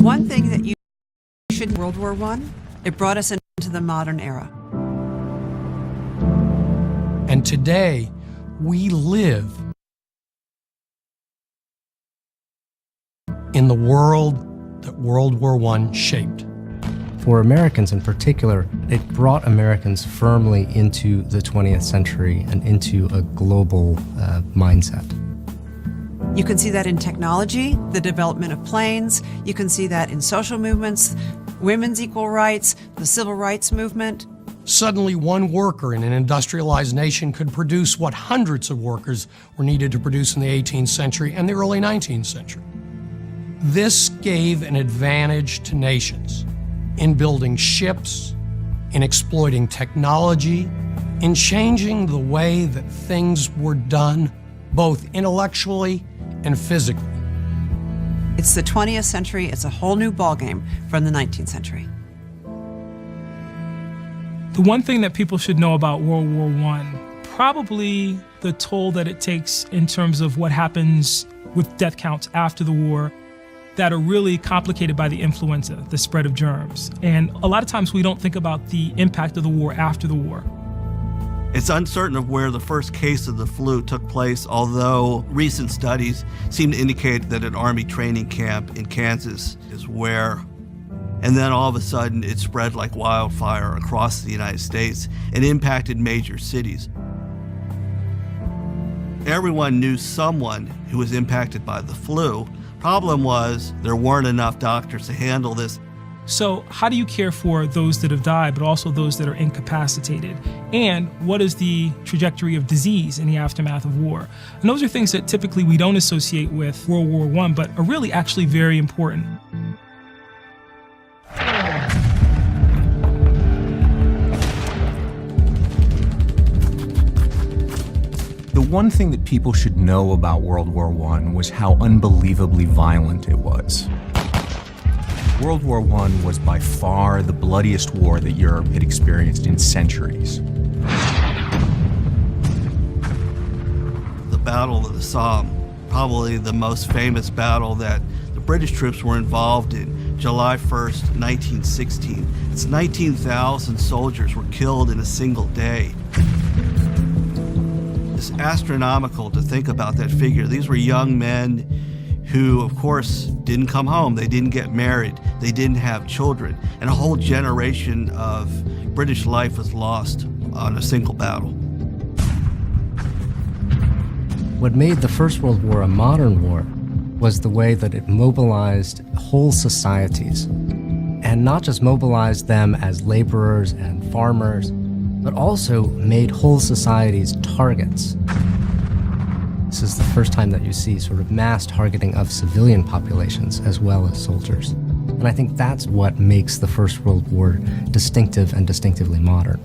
One thing that you should, World War I, it brought us into the modern era. And today, we live in the world that World War I shaped. For Americans in particular, it brought Americans firmly into the 20th century and into a global mindset. You can see that in technology, the development of planes. You can see that in social movements, women's equal rights, the civil rights movement. Suddenly, one worker in an industrialized nation could produce what hundreds of workers were needed to produce in the 18th century and the early 19th century. This gave an advantage to nations in building ships, in exploiting technology, in changing the way that things were done, both intellectually and physically. It's the 20th century. It's a whole new ballgame from the 19th century. The one thing that people should know about World War I, probably the toll that it takes in terms of what happens with death counts after the war that are really complicated by the influenza, the spread of germs. And a lot of times we don't think about the impact of the war after the war. It's uncertain of where the first case of the flu took place, although recent studies seem to indicate that an Army training camp in Kansas is where. And then all of a sudden it spread like wildfire across the United States and impacted major cities. Everyone knew someone who was impacted by the flu. Problem was, there weren't enough doctors to handle this. So how do you care for those that have died, but also those that are incapacitated? And what is the trajectory of disease in the aftermath of war? And those are things that typically we don't associate with World War I, but are really actually very important. The one thing that people should know about World War I was how unbelievably violent it was. World War I was by far the bloodiest war that Europe had experienced in centuries. The Battle of the Somme, probably the most famous battle that the British troops were involved in, July 1st, 1916. It's 19,000 soldiers were killed in a single day. It's astronomical to think about that figure. These were young men who, of course, didn't come home. They didn't get married. They didn't have children. And a whole generation of British life was lost on a single battle. What made the First World War a modern war was the way that it mobilized whole societies, and not just mobilized them as laborers and farmers, but also made whole societies targets. This is the first time that you see sort of mass targeting of civilian populations as well as soldiers. And I think that's what makes the First World War distinctive and distinctively modern.